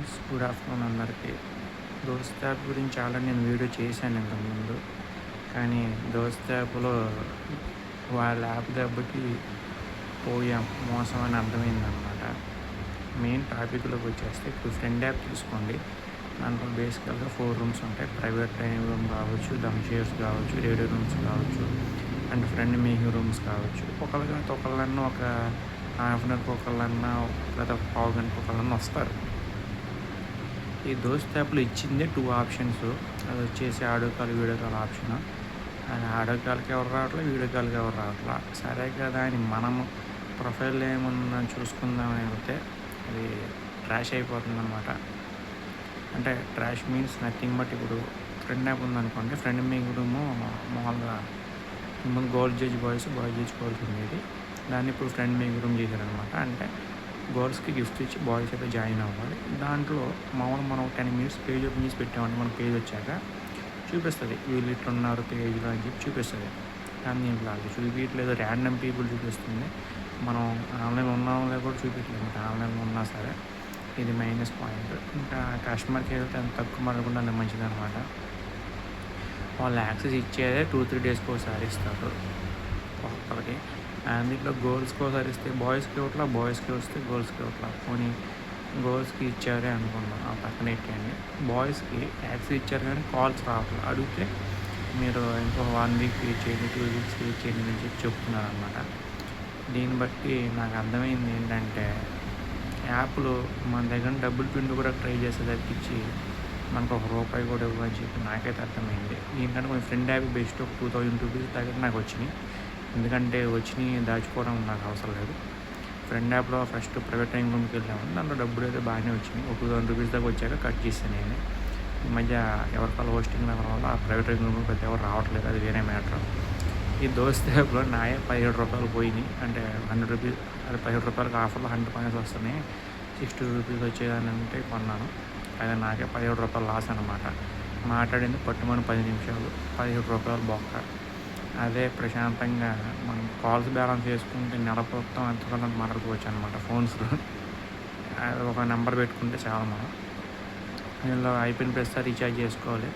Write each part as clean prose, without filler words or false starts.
Friends, good afternoon అందరికీ. దోస్త్ app గురించి ఆల్రెడీ నేను వీడియో చేశాను ఇంతకుముందు. కానీ దోస్త్ యాప్‌లో వాళ్ళ యాప్ దెబ్బకి పోయాం. మోసం అని అర్థమైందనమాట. మెయిన్ టాపిక్‌లోకి వచ్చేస్తే ఇప్పుడు ఫ్రెండ్ యాప్ తీసుకోండి. దాంట్లో బేసికల్‌గా 4 రూమ్స్ ఉంటాయి. ప్రైవేట్ డైనింగ్ రూమ్ కావచ్చు, దమ్ చైర్స్ కావచ్చు, రేడియో రూమ్స్ కావచ్చు, అండ్ ఫ్రెండ్ మీటింగ్ రూమ్స్ కావచ్చు. ఒకళ్ళు కాకపోతే ఒకళ్ళన్నా ఒక హాఫ్ అన్ అవర్‌కి ఒకళ్ళన్నా లేదా పావు గంటకి ఒకళ్ళన్నా వస్తారు. ఈ దోస్త్ యాప్‌లో ఇచ్చిందే 2 ఆప్షన్స్. అది వచ్చేసి audio call, video call option. అది ఆడియో కాల్‌కి ఎవరు రావట్లే, వీడియో కాల్‌కి ఎవరు రావట్లా. సరే కదా అని మనము ప్రొఫైల్‌లో ఏముందని చూసుకుందామని వెళ్తే అది ట్రాష్ అయిపోతుందనమాట. అంటే ట్రాష్ మీన్స్ నథింగ్ బట్ ఇప్పుడు ఫ్రెండ్ యాప్ ఉందనుకోండి, ఫ్రెండ్ మీగుడుము మామూలుగా ముందు girls judge boys, boys judge girls ఉండేది. దాన్ని ఇప్పుడు ఫ్రెండ్ మీగుడుం చేశారనమాట. అంటే గర్ల్స్‌కి గిఫ్ట్స్ ఇచ్చి బాయ్స్ అయితే జాయిన్ అవ్వాలి. దాంట్లో మామూలుగా మనం 10 మినిట్స్ పేజ్ ఓపెన్ చేసి పెట్టామంటే మన పేజ్ వచ్చాక చూపిస్తుంది. వీళ్ళు ఇట్లున్నారు పేజ్‌లో అని చెప్పి చూపిస్తుంది. కానీ దీంట్లో అది చూపించట్లేదు, ర్యాండమ్ పీపుల్ చూపిస్తుంది. మనం ఆన్లైన్‌లో ఉన్నామో లేదో కూడా చూపించలేదు అనమాట. ఆన్లైన్‌లో ఉన్నా సరే ఇది మైనస్ పాయింట్. ఇంకా కస్టమర్‌కి వెళ్తే అంత తక్కువ మాట్లాడుకుంటే అంత మంచిదనమాట. వాళ్ళు యాక్సెస్ ఇచ్చేదే 2-3 డేస్కి ఒకసారి ఇస్తారు ఒక్కొక్కరికి. అందులో గర్ల్స్కి ఒకసారి ఇస్తే బాయ్స్కి ఇవ్వట్లా, బాయ్స్కి వస్తే గర్ల్స్కి ఇవ్వట్లా. పోనీ గర్ల్స్కి ఇచ్చారే అనుకున్నాం, ఆ పక్కన ఎట్టండి. బాయ్స్కి యాక్సెస్ ఇచ్చారు కానీ కాల్స్ రావట్లేదు. అడిగితే మీరు ఇంకో 1 వీక్ వెయిట్ చేయండి, 2 వీక్స్ వెయిట్ చేయండి అని చెప్పి చెప్తున్నారనమాట. దీన్ని బట్టి నాకు అర్థమైంది ఏంటంటే, యాప్లు మన దగ్గర డబ్బులు పిండి కూడా ట్రై చేస్తే తప్పించి మనకు ₹1 కూడా ఇవ్వని చెప్పి నాకైతే అర్థమైంది. దీనికంటే కొంచెం ఫ్రెండ్ యాప్ బెస్ట్. ఒక 2000 రూపీస్ దగ్గర నాకు వచ్చినాయి. ఎందుకంటే వచ్చినాయి దాచుకోవడం నాకు అవసరం లేదు. ఫ్రెండ్ యాప్‌లో ఫస్ట్ ప్రైవేట్ డైనింగ్ రూమ్‌కి వెళ్ళాము. దాంట్లో డబ్బులు అయితే బాగానే వచ్చినాయి. ఒక 2000 రూపీస్ దాకా వచ్చాక కట్ చేశాను నేనే. ఈ మధ్య ఎవరికాళ్ళు హోస్టింగ్ రావడం వల్ల ఆ ప్రైవేట్ డైనింగ్ రూమ్‌కి పెద్ద ఎవరు రావట్లేదు, అది వేరే మ్యాటర్. ఈ దోస్త్ యాప్‌లో నాయే ₹17 పోయినాయి. అంటే ₹100 అది ₹17 ఆఫర్లో 100 పాయింట్స్ వస్తున్నాయి. ₹60 వచ్చేదాన్ని అంటే కొన్నాను. అది నాకే ₹17 లాస్ అనమాట. మాట్లాడింది పట్టుమని 10 నిమిషాలు, ₹17 బొక్క. అదే ప్రశాంతంగా మనం కాల్స్ బ్యాలెన్స్ చేసుకుంటే నెల మొత్తం ఎంతకన్నా మాట్లాడుకోవచ్చు అనమాట ఫోన్స్‌లో. అది ఒక నెంబర్ పెట్టుకుంటే చాలు మనం. దీనిలో అయిపోయిన ప్రతిసారి రీఛార్జ్ చేసుకోవాలి.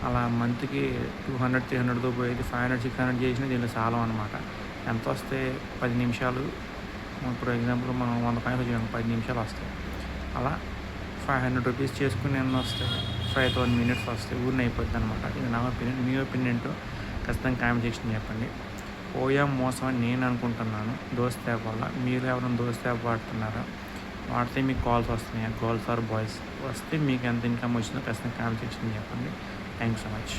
అలా మంత్‌కి 200, 300తో పోయేది 500, 600 చేసినా దీనిలో చాలవు అనమాట. ఎంత వస్తే 10 నిమిషాలు. ఇప్పుడు ఎగ్జాంపుల్ మనం 100 పాయింట్స్ వచ్చాయనుకో 10 నిమిషాలు వస్తాయి. అలా ₹500 చేసుకుని ఎన్ని వస్తాయి? 5000 మినిట్స్ వస్తాయి. ఊరినే అయిపోద్ది అనమాట. ఇది నా ఒపీనియన్. మీ ఒపీనియన్ ఏంటో ఖచ్చితంగా కామెంట్ సెక్షన్ చెప్పండి. పోయాం మోసం అని నేను అనుకుంటున్నాను దోస్త్ యాప్ వల్ల. మీరు ఎవరైనా దోస్త్ యాప్ వాడుతున్నారా? వాడితే మీకు కాల్స్ వస్తున్నాయా? గర్ల్స్ ఆర్ బాయ్స్ వస్తే మీకు ఎంత ఇన్కమ్ వచ్చిందో ఖచ్చితంగా కామెంట్ సెక్షన్ చెప్పండి. Thank you so much.